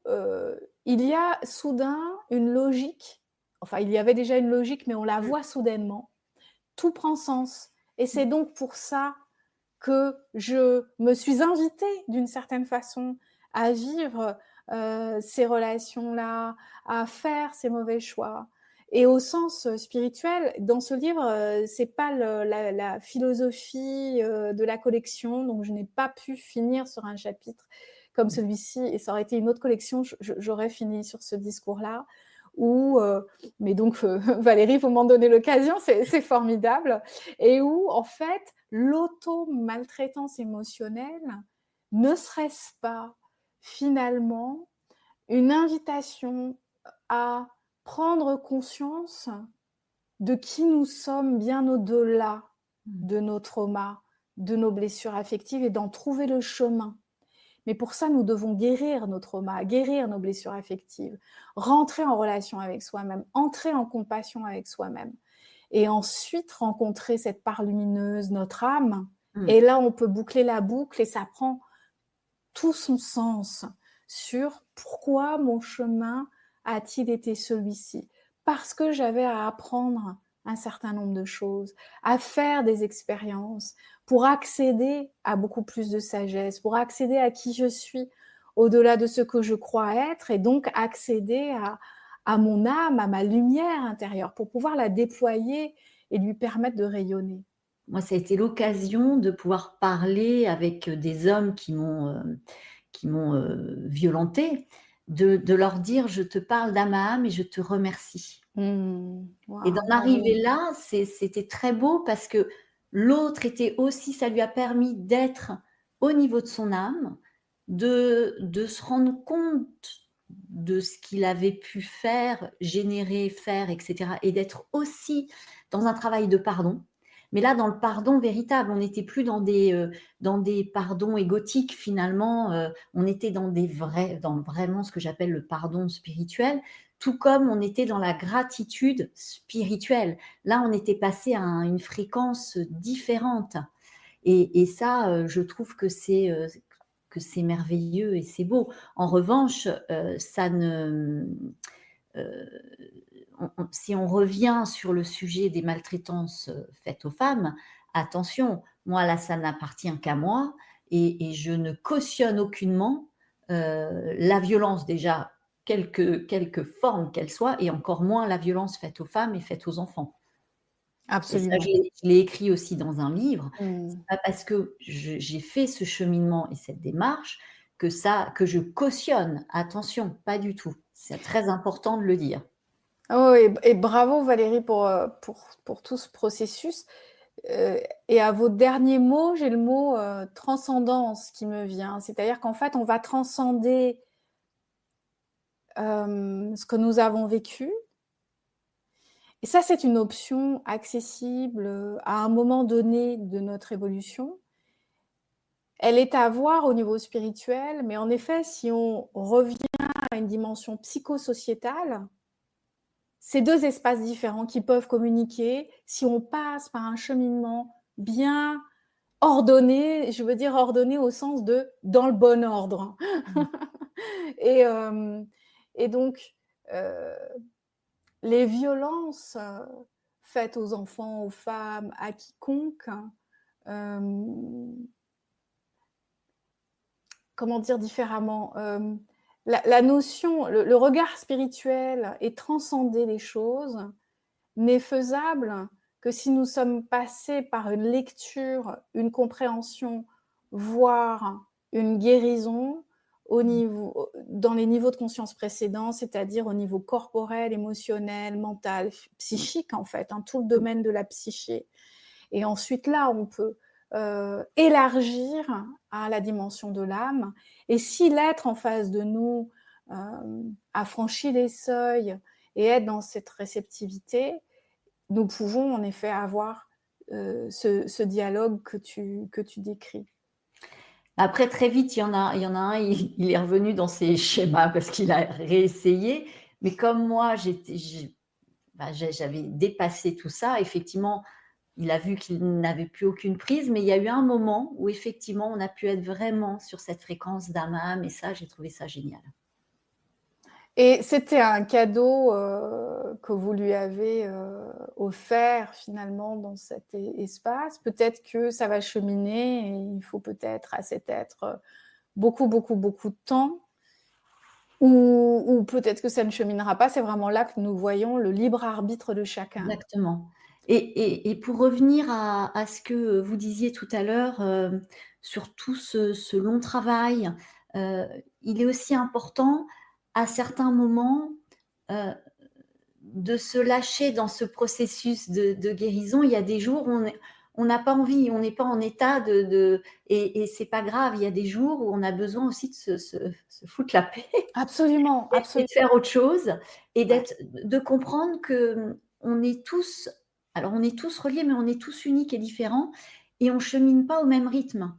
il y a soudain une logique enfin, il y avait déjà une logique, mais on la voit soudainement. Tout prend sens. Et c'est donc pour ça que je me suis invitée, d'une certaine façon, à vivre ces relations-là, à faire ces mauvais choix. Et au sens spirituel, dans ce livre, c'est pas la philosophie de la collection, donc je n'ai pas pu finir sur un chapitre comme celui-ci, et ça aurait été une autre collection, j'aurais fini sur ce discours-là. Où, mais donc Valérie, vous m'en donnez l'occasion, c'est formidable, et où en fait l'auto-maltraitance émotionnelle, ne serait-ce pas finalement une invitation à prendre conscience de qui nous sommes bien au-delà de nos traumas, de nos blessures affectives, et d'en trouver le chemin. Mais pour ça, nous devons guérir nos traumas, guérir nos blessures affectives, rentrer en relation avec soi-même, entrer en compassion avec soi-même. Et ensuite, rencontrer cette part lumineuse, notre âme. Et là, on peut boucler la boucle et ça prend tout son sens sur pourquoi mon chemin a-t-il été celui-ci. Parce que j'avais à apprendre un certain nombre de choses, à faire des expériences pour accéder à beaucoup plus de sagesse, pour accéder à qui je suis au-delà de ce que je crois être, et donc accéder à mon âme, à ma lumière intérieure, pour pouvoir la déployer et lui permettre de rayonner. Moi, ça a été l'occasion de pouvoir parler avec des hommes qui m'ont violentée, de leur dire: «Je te parle d'âme à âme et je te remercie». Et d'en Wow, bravo. arriver là, c'était très beau parce que l'autre était aussi, ça lui a permis d'être au niveau de son âme, de se rendre compte de ce qu'il avait pu faire, générer, faire, et cetera, et d'être aussi dans un travail de pardon. Mais là, dans le pardon véritable, on n'était plus dans des pardons égotiques finalement, on était dans vraiment ce que j'appelle le pardon spirituel, tout comme on était dans la gratitude spirituelle. Là, on était passé à une fréquence différente. Et ça, je trouve que c'est merveilleux et c'est beau. En revanche, ça ne, euh, si on revient sur le sujet des maltraitances faites aux femmes, attention, moi là, ça n'appartient qu'à moi et je ne cautionne aucunement la violence déjà, quelque forme qu'elle soit, et encore moins la violence faite aux femmes et faite aux enfants. Et ça, Absolument. je l'ai écrit aussi dans un livre. C'est Mmh. pas parce que j'ai fait ce cheminement et cette démarche que je cautionne. Attention, pas du tout. C'est très important de le dire. Oh, et bravo Valérie pour tout ce processus. Et à vos derniers mots, j'ai le mot transcendance qui me vient. C'est-à-dire qu'en fait, on va transcender ce que nous avons vécu. Et ça, c'est une option accessible à un moment donné de notre évolution. Elle est à voir au niveau spirituel, mais en effet, si on revient à une dimension psychosociétale, c'est deux espaces différents qui peuvent communiquer si on passe par un cheminement bien ordonné, je veux dire ordonné au sens de dans le bon ordre. Mmh. et, et donc, euh, les violences faites aux enfants, aux femmes, à quiconque, euh, comment dire différemment, la notion, le regard spirituel et transcender les choses n'est faisable que si nous sommes passés par une lecture, une compréhension, voire une guérison dans les niveaux de conscience précédents, c'est-à-dire au niveau corporel, émotionnel, mental, psychique en fait, tout le domaine de la psyché. Et ensuite là, on peut élargir à la dimension de l'âme. Et si l'être en face de nous a franchi les seuils et être dans cette réceptivité, nous pouvons en effet avoir ce dialogue que tu décris. Après, très vite, il y en a un, il est revenu dans ses schémas parce qu'il a réessayé. Mais comme moi, j'avais dépassé tout ça, effectivement, il a vu qu'il n'avait plus aucune prise, mais il y a eu un moment où effectivement, on a pu être vraiment sur cette fréquence d'âme à âme, et ça, j'ai trouvé ça génial. Et c'était un cadeau, que vous lui avez, offert finalement dans cet espace? Peut-être que ça va cheminer et il faut peut-être à cet être, beaucoup, beaucoup, beaucoup de temps ou peut-être que ça ne cheminera pas. C'est vraiment là que nous voyons le libre arbitre de chacun. Exactement. Et pour revenir à ce que vous disiez tout à l'heure, sur tout ce long travail, heu, il est aussi important à certains moments, heu, de se lâcher dans ce processus de guérison. Il y a des jours où on n'a pas envie, on n'est pas en état et c'est pas grave. Il y a des jours où on a besoin aussi de se foutre la paix Absolument, et de absolument. faire autre chose et Ouais. de comprendre que, on est tous alors on est tous reliés, mais on est tous uniques et différents et on chemine pas au même rythme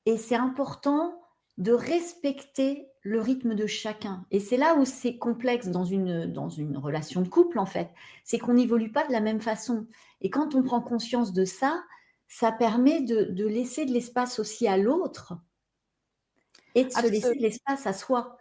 et c'est important de respecter le rythme de chacun et c'est là où c'est complexe dans une relation de couple, en fait. C'est qu'on n'évolue pas de la même façon et quand on prend conscience de ça, ça permet de laisser de l'espace aussi à l'autre et de se laisser Abso de l'espace à soi.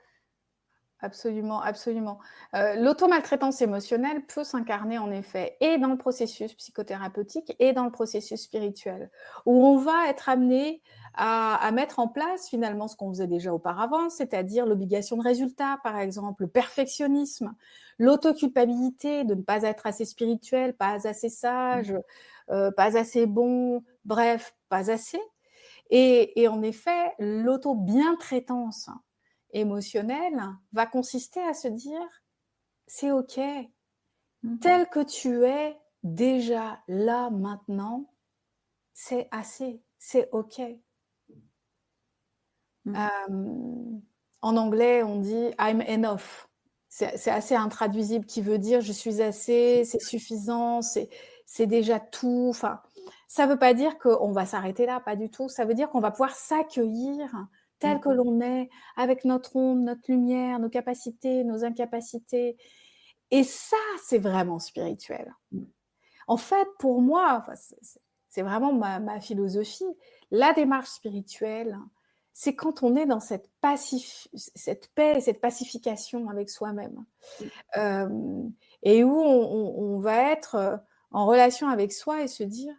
Absolument, absolument. L'automaltraitance émotionnelle peut s'incarner en effet et dans le processus psychothérapeutique et dans le processus spirituel, où on va être amené à mettre en place finalement ce qu'on faisait déjà auparavant, c'est-à-dire l'obligation de résultat, par exemple, le perfectionnisme, l'autoculpabilité de ne pas être assez spirituel, pas assez sage, pas assez bon, bref, pas assez. Et en effet, l'auto-bientraitance émotionnelle va consister à se dire: «C'est OK, Mmh. tel que tu es déjà là, maintenant, c'est assez, c'est OK». Mmh. Hem, En anglais, on dit: «I'm enough». C'est assez intraduisible, qui veut dire: «Je suis assez, c'est suffisant, c'est déjà tout». Enfin, ça veut pas dire qu'on va s'arrêter là, pas du tout. Ça veut dire qu'on va pouvoir s'accueillir tel que Mmh. l'on est, avec notre ombre, notre lumière, nos capacités, nos incapacités et ça, c'est vraiment spirituel. Mmh. En fait, pour moi, enfin, c'est vraiment ma philosophie. La démarche spirituelle, c'est quand on est dans cette paix et cette pacification avec soi-même. Hem Et où on va être, en relation avec soi et se dire: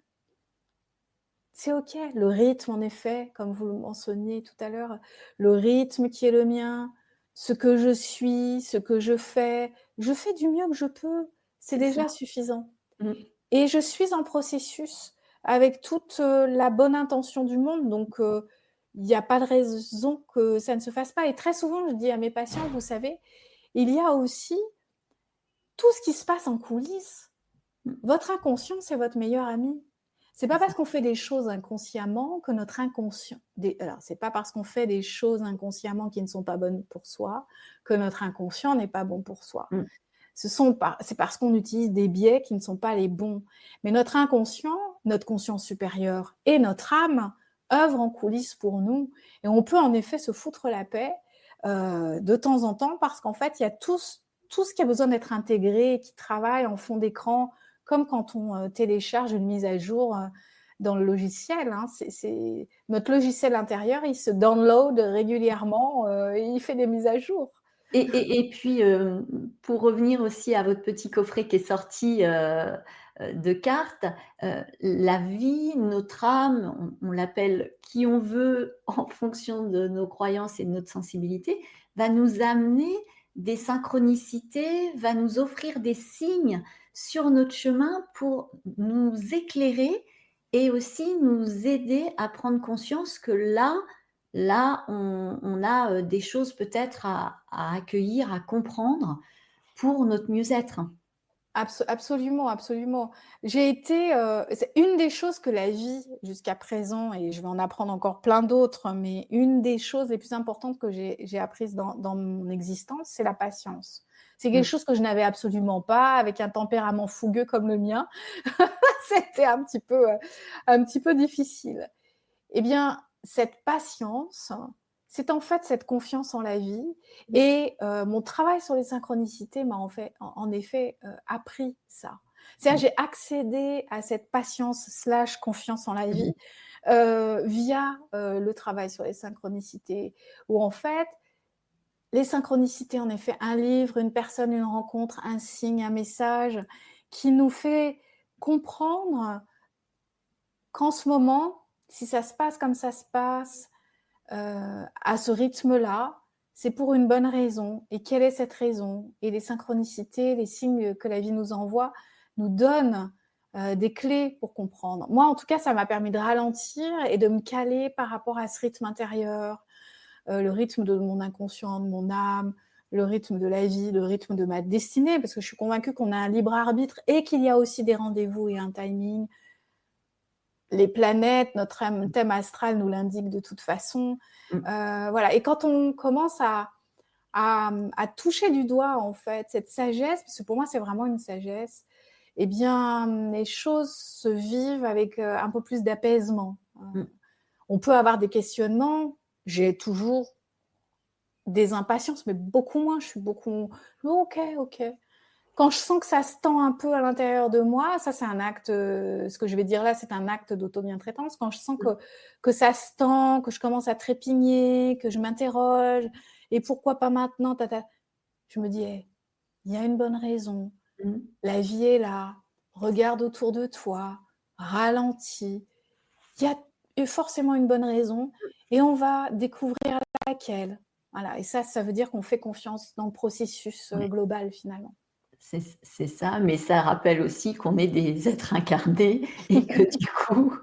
«C'est OK». Le rythme, en effet, comme vous le mentionniez tout à l'heure, le rythme qui est le mien, ce que je suis, ce que je fais du mieux que je peux, c'est C'est ça. déjà suffisant. Mmh. Et je suis en processus avec toute, la bonne intention du monde, donc il y a pas de raison que ça ne se fasse pas et très souvent, je dis à mes patients: «Vous savez, il y a aussi tout ce qui se passe en coulisses. Mmh. Votre inconscient, c'est votre meilleur ami. C'est C'est pas ça. parce qu'on fait des choses inconsciemment que notre inconscient alors c'est pas parce qu'on fait des choses inconsciemment qui ne sont pas bonnes pour soi, que notre inconscient n'est pas bon pour soi. Mmh. C'est parce qu'on utilise des biais qui ne sont pas les bons. Mais notre inconscient, notre conscience supérieure et notre âme œuvrent en coulisses pour nous et on peut en effet se foutre la paix, de temps en temps parce qu'en fait, il y a tout ce qui a besoin d'être intégré et qui travaille en fond d'écran, comme quand on, télécharge une mise à jour, dans le logiciel, hein. C'est notre logiciel intérieur, il se download régulièrement, et il fait des mises à jour. Et puis, pour revenir aussi à votre petit coffret qui est sorti, de cartes, la vie, notre âme, on l'appelle qui on veut en fonction de nos croyances et de notre sensibilité, va nous amener des synchronicités, va nous offrir des signes sur notre chemin pour nous éclairer et aussi nous aider à prendre conscience que là, on a, des choses peut-être à accueillir, à comprendre pour notre mieux-être. Absolument, absolument. J'ai été, c'est une des choses que la vie jusqu'à présent et je vais en apprendre encore plein d'autres, mais une des choses les plus importantes que j'ai apprises dans mon existence, c'est la patience. C'est quelque Mmh. chose que je n'avais absolument pas avec un tempérament fougueux comme le mien. C'était un petit peu difficile. Eh bien, cette patience, c'est en fait cette confiance en la vie et mon travail sur les synchronicités m'a en effet, appris ça. C'est-à-dire Mmh. j'ai accédé à cette patience slash confiance en la Mmh. vie, via, le travail sur les synchronicités où en fait, Les synchronicités, en effet, un livre, une personne, une rencontre, un signe, un message qui nous fait comprendre qu'en ce moment, si ça se passe comme ça se passe, à ce rythme-là, c'est pour une bonne raison. Et quelle est cette raison? Et les synchronicités, les signes que la vie nous envoie, nous donnent des clés pour comprendre. Moi, en tout cas, ça m'a permis de ralentir et de me caler par rapport à ce rythme intérieur, le rythme de mon inconscient, de mon âme, le rythme de la vie, le rythme de ma destinée, parce que je suis convaincue qu'on a un libre arbitre et qu'il y a aussi des rendez-vous et un timing. Les planètes, notre thème astral nous l'indique de toute façon. Mmh. Voilà. Et quand on commence à toucher du doigt, en fait, cette sagesse, parce que pour moi, c'est vraiment une sagesse, eh bien, les choses se vivent avec un peu plus d'apaisement. Mmh. On peut avoir des questionnements. J'ai toujours des impatiences, mais beaucoup moins. Je suis beaucoup. Ok, ok. Quand je sens que ça se tend un peu à l'intérieur de moi, ça c'est un acte, ce que je vais dire là, c'est un acte d'auto-bientraitance. Quand je sens que ça se tend, que je commence à trépigner, que je m'interroge, et pourquoi pas maintenant, tata, je me dis, hey, il y a une bonne raison, Mmh. la vie est là, regarde autour de toi, ralentis, il y a forcément une bonne raison, et on va découvrir laquelle. Voilà, et ça veut dire qu'on fait confiance dans le processus Ouais. global finalement. C'est ça, mais ça rappelle aussi qu'on est des êtres incarnés et que du coup,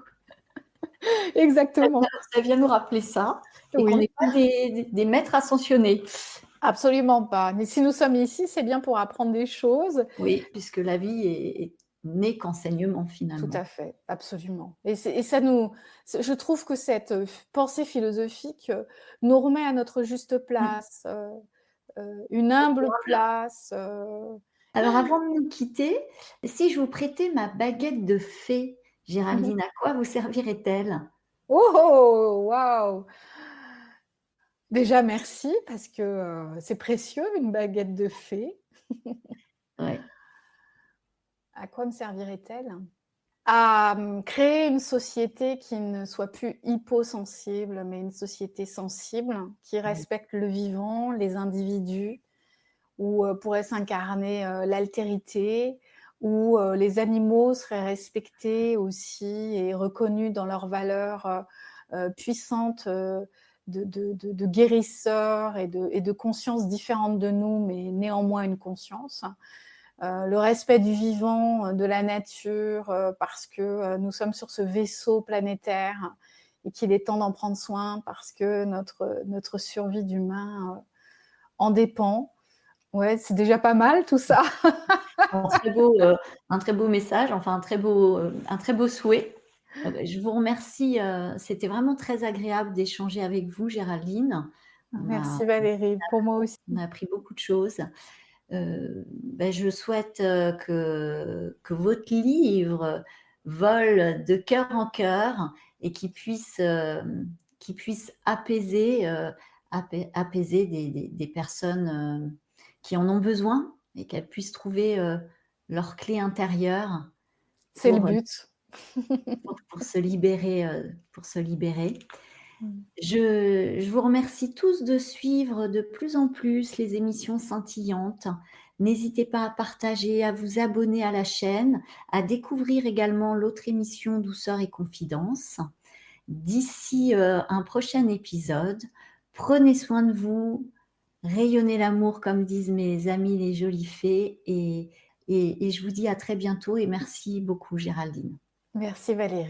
Exactement. ça vient nous rappeler ça et qu'on Oui, n'est pas des maîtres ascensionnés. absolument pas. Mais si nous sommes ici, c'est bien pour apprendre des choses. Oui, puisque la vie n'est qu'enseignement Tout finalement. à fait, absolument. Et ça nous, je trouve que cette pensée philosophique nous remet à notre juste Mmh. place, une humble place. Alors avant de nous quitter, si je vous prêtais ma baguette de fée, Géraldine, à quoi vous servirait-elle? Oh, oh, waouh! Déjà, merci parce que c'est précieux, une baguette de fée. Ouais, À quoi me servirait-elle? À créer une société qui ne soit plus hyposensible, mais une société sensible, qui ouais. respecte le vivant, les individus, où pourrait s'incarner l'altérité, où les animaux seraient respectés aussi et reconnus dans leurs valeurs puissantes de guérisseurs et de conscience différente de nous, mais néanmoins une conscience. Le respect du vivant, de la nature, parce que nous sommes sur ce vaisseau planétaire et qu'il est temps d'en prendre soin parce que notre survie d'humain en dépend. Ouais, c'est déjà pas mal tout ça. Un très beau, un très beau message, enfin un très beau souhait. Bah, je vous remercie, c'était vraiment très agréable d'échanger avec vous Géraldine. On a Merci Valérie, pour moi aussi. on a appris beaucoup de choses. Bah, je souhaite, que votre livre vole de cœur en cœur et qu'il puisse apaiser, apaiser des personnes, qui en ont besoin et qu'elles puissent trouver, leur clé intérieure C'est le pour, but. pour se libérer, pour se libérer. Mmh. Je vous remercie tous de suivre de plus en plus les émissions scintillantes. N'hésitez pas à partager, à vous abonner à la chaîne, à découvrir également l'autre émission Douceur et Confidence. D'ici, un prochain épisode, prenez soin de vous, rayonnez l'amour comme disent mes amis les jolies fées et je vous dis à très bientôt et merci beaucoup Géraldine. Merci Valérie.